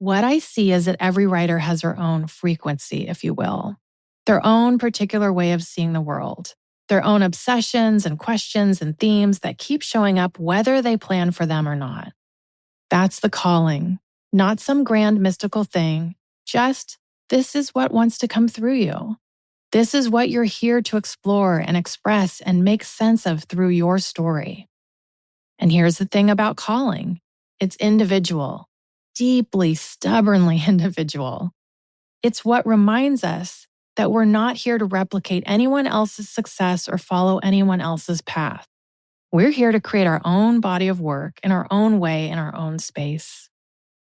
What I see is that every writer has their own frequency, if you will, their own particular way of seeing the world, their own obsessions and questions and themes that keep showing up whether they plan for them or not. That's the calling, not some grand mystical thing, just this is what wants to come through you. This is what you're here to explore and express and make sense of through your story. And here's the thing about calling. It's individual, deeply, stubbornly individual. It's what reminds us that we're not here to replicate anyone else's success or follow anyone else's path. We're here to create our own body of work in our own way, in our own space.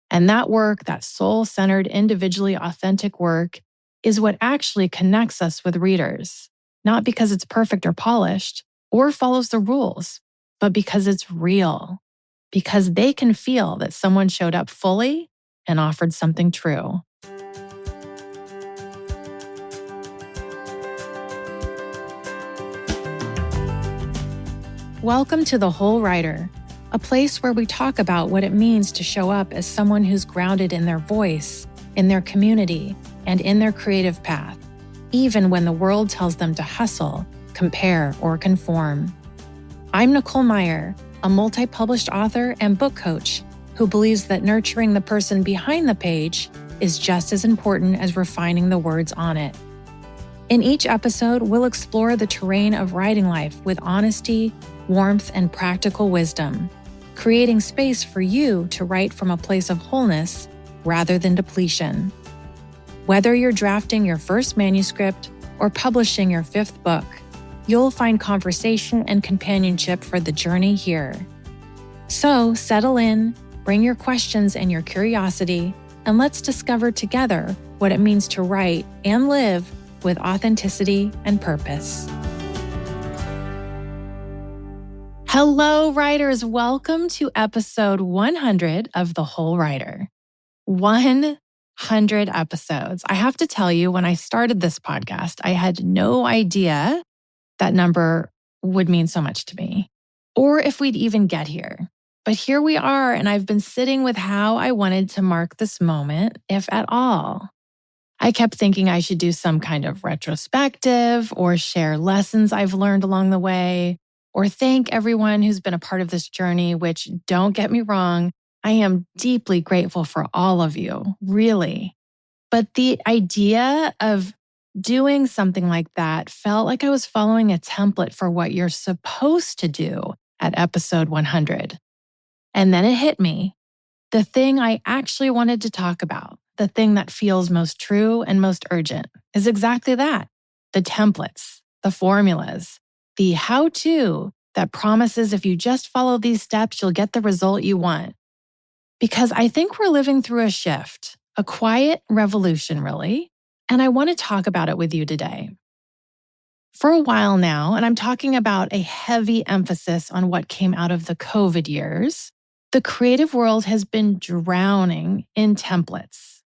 And that work, that soul-centered, individually authentic work, is what actually connects us with readers, not because it's perfect or polished or follows the rules, but because it's real, because they can feel that someone showed up fully and offered something true. Welcome to The Whole Writer, a place where we talk about what it means to show up as someone who's grounded in their voice, in their community, and in their creative path, even when the world tells them to hustle, compare, or conform. I'm Nicole Meyer, a multi-published author and book coach who believes that nurturing the person behind the page is just as important as refining the words on it. In each episode, we'll explore the terrain of writing life with honesty, warmth, and practical wisdom, creating space for you to write from a place of wholeness rather than depletion. Whether you're drafting your first manuscript or publishing your fifth book, you'll find conversation and companionship for the journey here. So settle in, bring your questions and your curiosity, and let's discover together what it means to write and live with authenticity and purpose. Hello, writers. Welcome to episode 100 of The Whole Writer. 100 episodes. I have to tell you, when I started this podcast, I had no idea that number would mean so much to me, or if we'd even get here. But here we are, and I've been sitting with how I wanted to mark this moment, if at all. I kept thinking I should do some kind of retrospective or share lessons I've learned along the way, or thank everyone who's been a part of this journey, which, don't get me wrong, I am deeply grateful for all of you, really. But the idea of doing something like that felt like I was following a template for what you're supposed to do at episode 100. And then it hit me. The thing I actually wanted to talk about, the thing that feels most true and most urgent, is exactly that. The templates, the formulas, the how-to that promises if you just follow these steps, you'll get the result you want. Because I think we're living through a shift, a quiet revolution, really. And I want to talk about it with you today. For a while now, and I'm talking about a heavy emphasis on what came out of the COVID years, the creative world has been drowning in templates.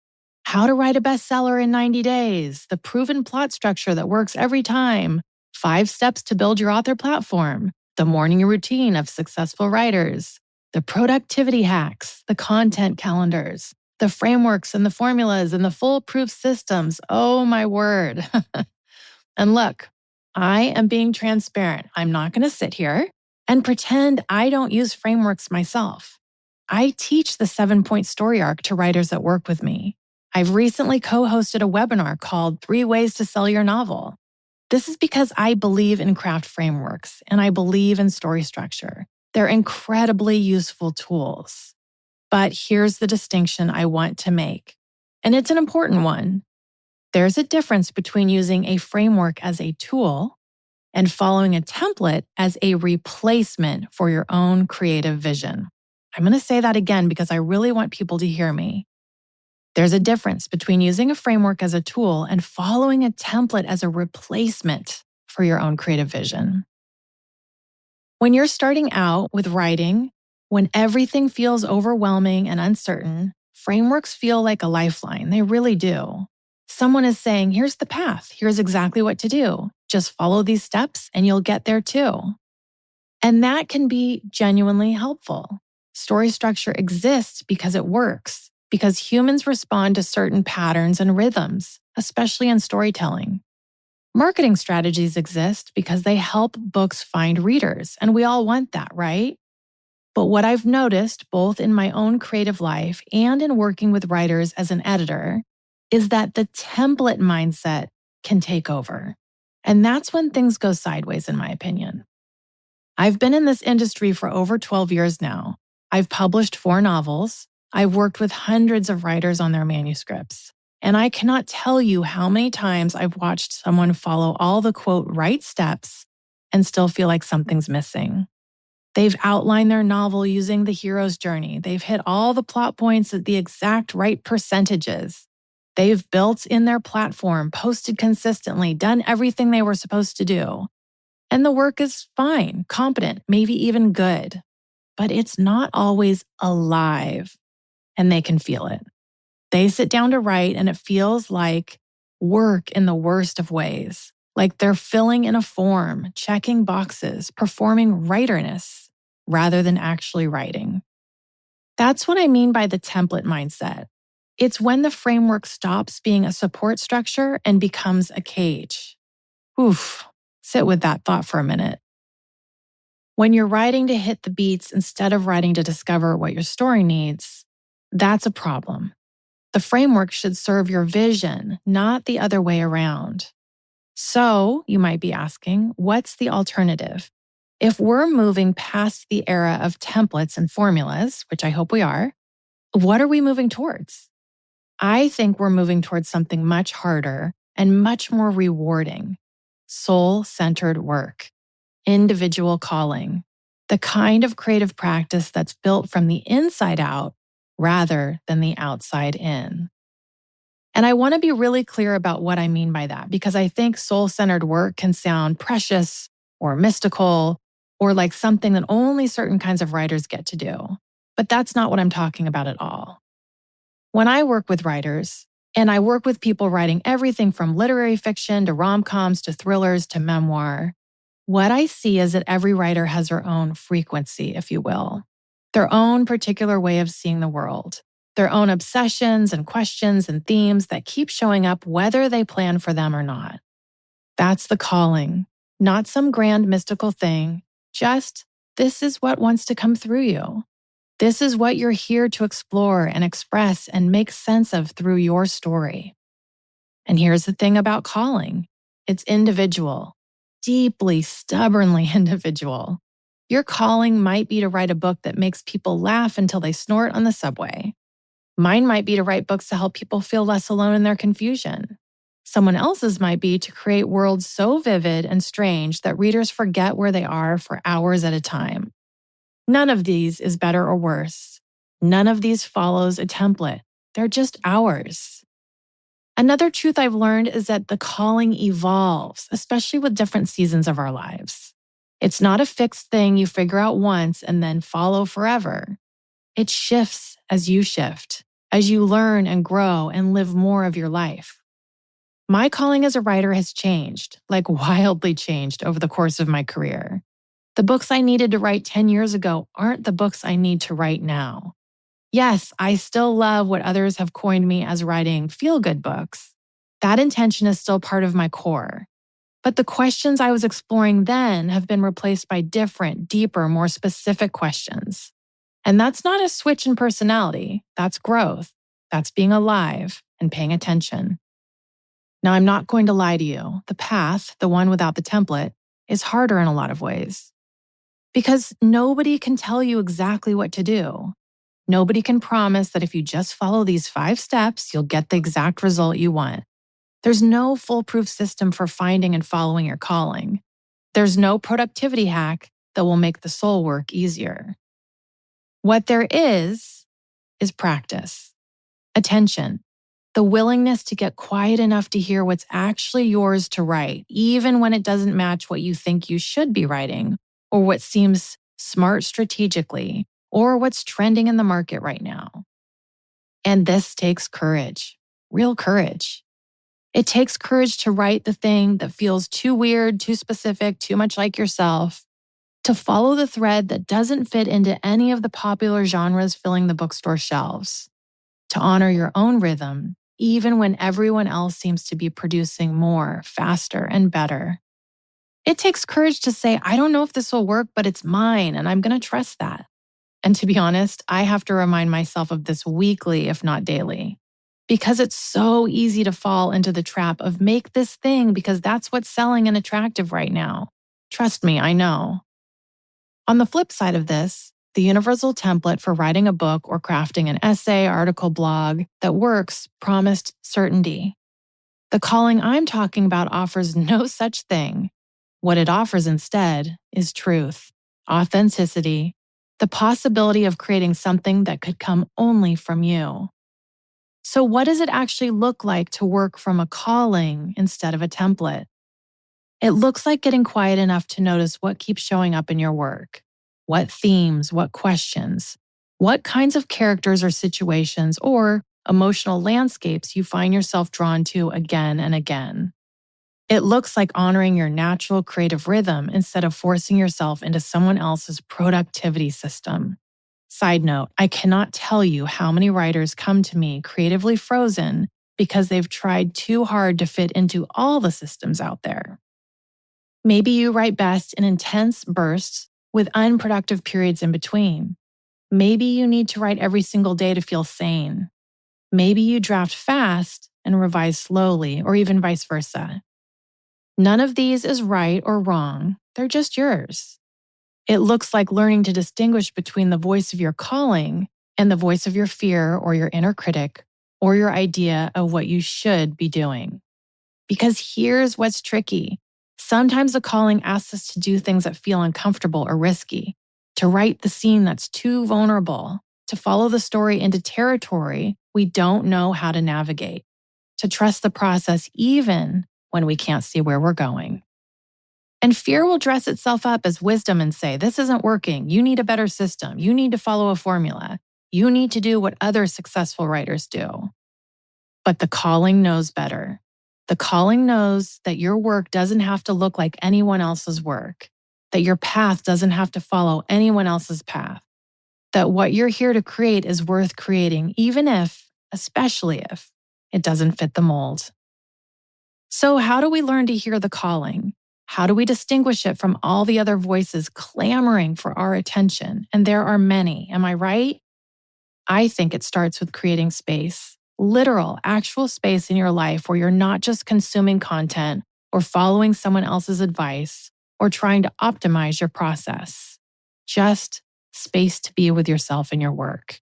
How to write a bestseller in 90 days, the proven plot structure that works every time, 5 steps to build your author platform, the morning routine of successful writers, the productivity hacks, the content calendars, the frameworks and the formulas and the foolproof systems. Oh, my word. And look, I am being transparent. I'm not going to sit here and pretend I don't use frameworks myself. I teach the 7-point story arc to writers that work with me. I've recently co-hosted a webinar called 3 Ways to Sell Your Novel. This is because I believe in craft frameworks and I believe in story structure. They're incredibly useful tools. But here's the distinction I want to make, and it's an important one. There's a difference between using a framework as a tool and following a template as a replacement for your own creative vision. I'm going to say that again because I really want people to hear me. There's a difference between using a framework as a tool and following a template as a replacement for your own creative vision. When you're starting out with writing, when everything feels overwhelming and uncertain, frameworks feel like a lifeline. They really do. Someone is saying, here's the path. Here's exactly what to do. Just follow these steps and you'll get there too. And that can be genuinely helpful. Story structure exists because it works, because humans respond to certain patterns and rhythms, especially in storytelling. Marketing strategies exist because they help books find readers, and we all want that, right? But what I've noticed, both in my own creative life and in working with writers as an editor, is that the template mindset can take over. And that's when things go sideways, in my opinion. I've been in this industry for over 12 years now. I've published 4 novels. I've worked with hundreds of writers on their manuscripts. And I cannot tell you how many times I've watched someone follow all the quote right steps and still feel like something's missing. They've outlined their novel using the hero's journey. They've hit all the plot points at the exact right percentages. They've built in their platform, posted consistently, done everything they were supposed to do. And the work is fine, competent, maybe even good. But it's not always alive, and they can feel it. They sit down to write, and it feels like work in the worst of ways. Like they're filling in a form, checking boxes, performing writerness rather than actually writing. That's what I mean by the template mindset. It's when the framework stops being a support structure and becomes a cage. Oof, sit with that thought for a minute. When you're writing to hit the beats instead of writing to discover what your story needs, that's a problem. The framework should serve your vision, not the other way around. So, you might be asking, what's the alternative? If we're moving past the era of templates and formulas, which I hope we are, what are we moving towards? I think we're moving towards something much harder and much more rewarding. Soul-centered work, individual calling, the kind of creative practice that's built from the inside out rather than the outside in. And I want to be really clear about what I mean by that, because I think soul-centered work can sound precious or mystical or like something that only certain kinds of writers get to do. But that's not what I'm talking about at all. When I work with writers, and I work with people writing everything from literary fiction to rom-coms to thrillers to memoir, what I see is that every writer has their own frequency, if you will, their own particular way of seeing the world, their own obsessions and questions and themes that keep showing up whether they plan for them or not. That's the calling, not some grand mystical thing, just this is what wants to come through you. This is what you're here to explore and express and make sense of through your story. And here's the thing about calling. It's individual, deeply, stubbornly individual. Your calling might be to write a book that makes people laugh until they snort on the subway. Mine might be to write books to help people feel less alone in their confusion. Someone else's might be to create worlds so vivid and strange that readers forget where they are for hours at a time. None of these is better or worse. None of these follows a template. They're just ours. Another truth I've learned is that the calling evolves, especially with different seasons of our lives. It's not a fixed thing you figure out once and then follow forever. It shifts as you shift, as you learn and grow and live more of your life. My calling as a writer has changed, like wildly changed over the course of my career. The books I needed to write 10 years ago aren't the books I need to write now. Yes, I still love what others have coined me as writing feel-good books. That intention is still part of my core. But the questions I was exploring then have been replaced by different, deeper, more specific questions. And that's not a switch in personality. That's growth. That's being alive and paying attention. Now, I'm not going to lie to you. The path, the one without the template, is harder in a lot of ways. Because nobody can tell you exactly what to do. Nobody can promise that if you just follow these 5 steps, you'll get the exact result you want. There's no foolproof system for finding and following your calling. There's no productivity hack that will make the soul work easier. What there is practice, attention, the willingness to get quiet enough to hear what's actually yours to write, even when it doesn't match what you think you should be writing, or what seems smart strategically, or what's trending in the market right now. And this takes courage, real courage. It takes courage to write the thing that feels too weird, too specific, too much like yourself, to follow the thread that doesn't fit into any of the popular genres filling the bookstore shelves, to honor your own rhythm, even when everyone else seems to be producing more, faster, and better. It takes courage to say, I don't know if this will work, but it's mine, and I'm going to trust that. And to be honest, I have to remind myself of this weekly, if not daily, because it's so easy to fall into the trap of make this thing because that's what's selling and attractive right now. Trust me, I know. On the flip side of this, the universal template for writing a book or crafting an essay, article, blog that works promised certainty. The calling I'm talking about offers no such thing. What it offers instead is truth, authenticity, the possibility of creating something that could come only from you. So, what does it actually look like to work from a calling instead of a template? It looks like getting quiet enough to notice what keeps showing up in your work. What themes, what questions, what kinds of characters or situations or emotional landscapes you find yourself drawn to again and again. It looks like honoring your natural creative rhythm instead of forcing yourself into someone else's productivity system. Side note, I cannot tell you how many writers come to me creatively frozen because they've tried too hard to fit into all the systems out there. Maybe you write best in intense bursts with unproductive periods in between. Maybe you need to write every single day to feel sane. Maybe you draft fast and revise slowly, or even vice versa. None of these is right or wrong. They're just yours. It looks like learning to distinguish between the voice of your calling and the voice of your fear or your inner critic or your idea of what you should be doing. Because here's what's tricky. Sometimes the calling asks us to do things that feel uncomfortable or risky, to write the scene that's too vulnerable, to follow the story into territory we don't know how to navigate, to trust the process even when we can't see where we're going. And fear will dress itself up as wisdom and say, this isn't working. You need a better system. You need to follow a formula. You need to do what other successful writers do. But the calling knows better. The calling knows that your work doesn't have to look like anyone else's work, that your path doesn't have to follow anyone else's path, that what you're here to create is worth creating, even if, especially if, it doesn't fit the mold. So how do we learn to hear the calling? How do we distinguish it from all the other voices clamoring for our attention? And there are many, am I right? I think it starts with creating space, literal, actual space in your life where you're not just consuming content or following someone else's advice or trying to optimize your process. Just space to be with yourself and your work.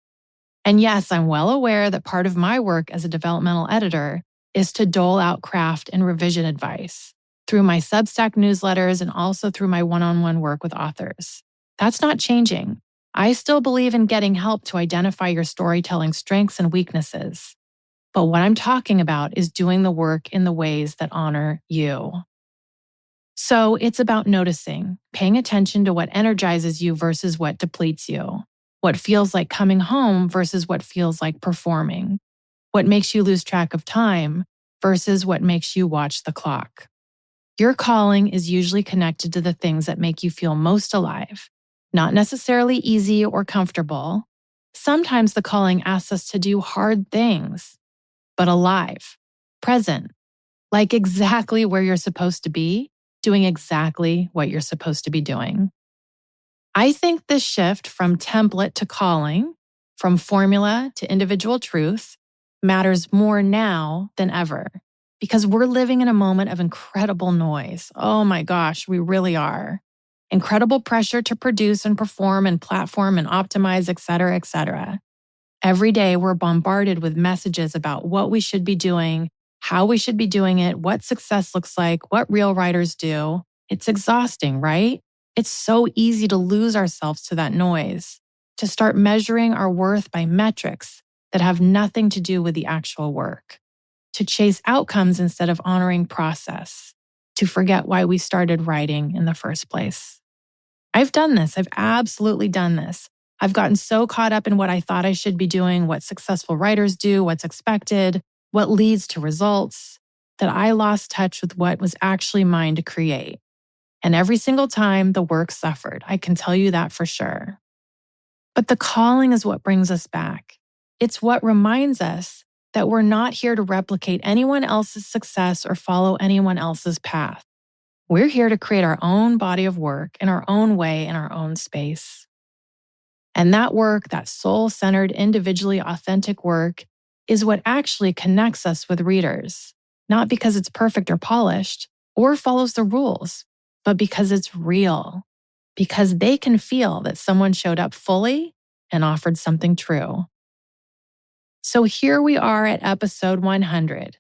And yes, I'm well aware that part of my work as a developmental editor is to dole out craft and revision advice through my Substack newsletters and also through my one-on-one work with authors. That's not changing. I still believe in getting help to identify your storytelling strengths and weaknesses. But what I'm talking about is doing the work in the ways that honor you. So it's about noticing, paying attention to what energizes you versus what depletes you, what feels like coming home versus what feels like performing, what makes you lose track of time versus what makes you watch the clock. Your calling is usually connected to the things that make you feel most alive, not necessarily easy or comfortable. Sometimes the calling asks us to do hard things, but alive, present, like exactly where you're supposed to be, doing exactly what you're supposed to be doing. I think this shift from template to calling, from formula to individual truth, matters more now than ever because we're living in a moment of incredible noise. Oh my gosh, we really are. Incredible pressure to produce and perform and platform and optimize, et cetera, et cetera. Every day we're bombarded with messages about what we should be doing, how we should be doing it, what success looks like, what real writers do. It's exhausting, right? It's so easy to lose ourselves to that noise, to start measuring our worth by metrics that have nothing to do with the actual work, to chase outcomes instead of honoring process, to forget why we started writing in the first place. I've done this. I've absolutely done this. I've gotten so caught up in what I thought I should be doing, what successful writers do, what's expected, what leads to results, that I lost touch with what was actually mine to create. And every single time, the work suffered. I can tell you that for sure. But the calling is what brings us back. It's what reminds us that we're not here to replicate anyone else's success or follow anyone else's path. We're here to create our own body of work in our own way, in our own space. And that work, that soul-centered, individually authentic work, is what actually connects us with readers, not because it's perfect or polished or follows the rules, but because it's real, because they can feel that someone showed up fully and offered something true. So here we are at episode 100.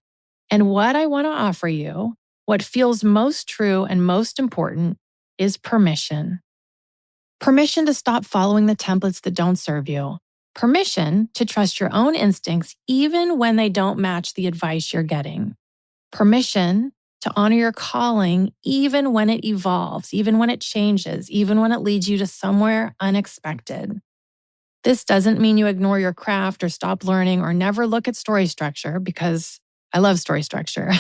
And what I want to offer you, what feels most true and most important, is permission. Permission to stop following the templates that don't serve you. Permission to trust your own instincts even when they don't match the advice you're getting. Permission to honor your calling even when it evolves, even when it changes, even when it leads you to somewhere unexpected. This doesn't mean you ignore your craft or stop learning or never look at story structure, because I love story structure.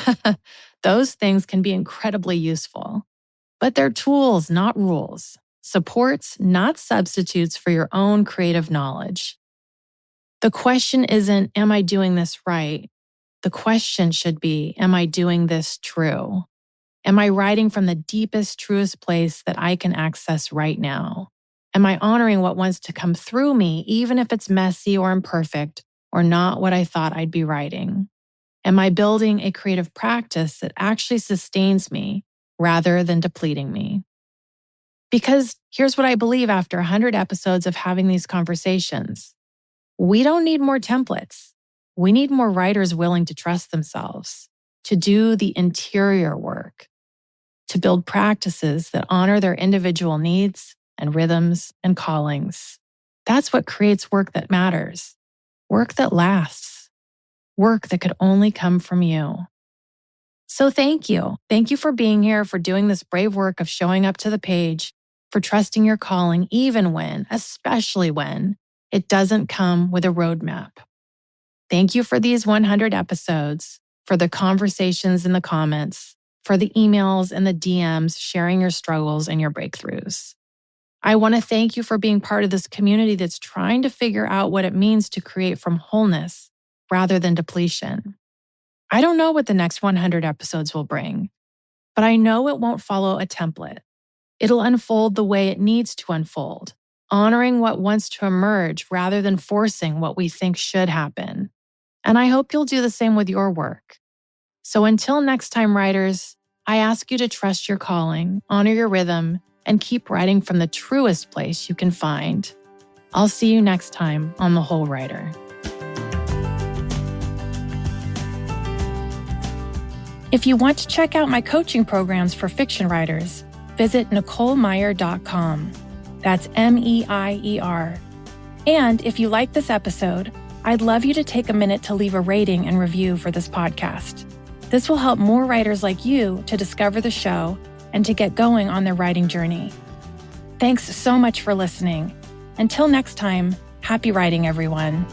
Those things can be incredibly useful. But they're tools, not rules. Supports, not substitutes for your own creative knowledge. The question isn't, am I doing this right? The question should be, am I doing this true? Am I writing from the deepest, truest place that I can access right now? Am I honoring what wants to come through me, even if it's messy or imperfect or not what I thought I'd be writing? Am I building a creative practice that actually sustains me rather than depleting me? Because here's what I believe after 100 episodes of having these conversations. We don't need more templates. We need more writers willing to trust themselves, to do the interior work, to build practices that honor their individual needs and rhythms and callings. That's what creates work that matters, work that lasts, work that could only come from you. So thank you. Thank you for being here, for doing this brave work of showing up to the page, for trusting your calling even when, especially when, it doesn't come with a roadmap. Thank you for these 100 episodes, for the conversations in the comments, for the emails and the DMs sharing your struggles and your breakthroughs. I want to thank you for being part of this community that's trying to figure out what it means to create from wholeness rather than depletion. I don't know what the next 100 episodes will bring, but I know it won't follow a template. It'll unfold the way it needs to unfold, honoring what wants to emerge rather than forcing what we think should happen. And I hope you'll do the same with your work. So until next time, writers, I ask you to trust your calling, honor your rhythm, and keep writing from the truest place you can find. I'll see you next time on The Whole Writer. If you want to check out my coaching programs for fiction writers, visit NicoleMeyer.com. That's MEIER. And if you like this episode, I'd love you to take a minute to leave a rating and review for this podcast. This will help more writers like you to discover the show and to get going on their writing journey. Thanks so much for listening. Until next time, happy writing, everyone.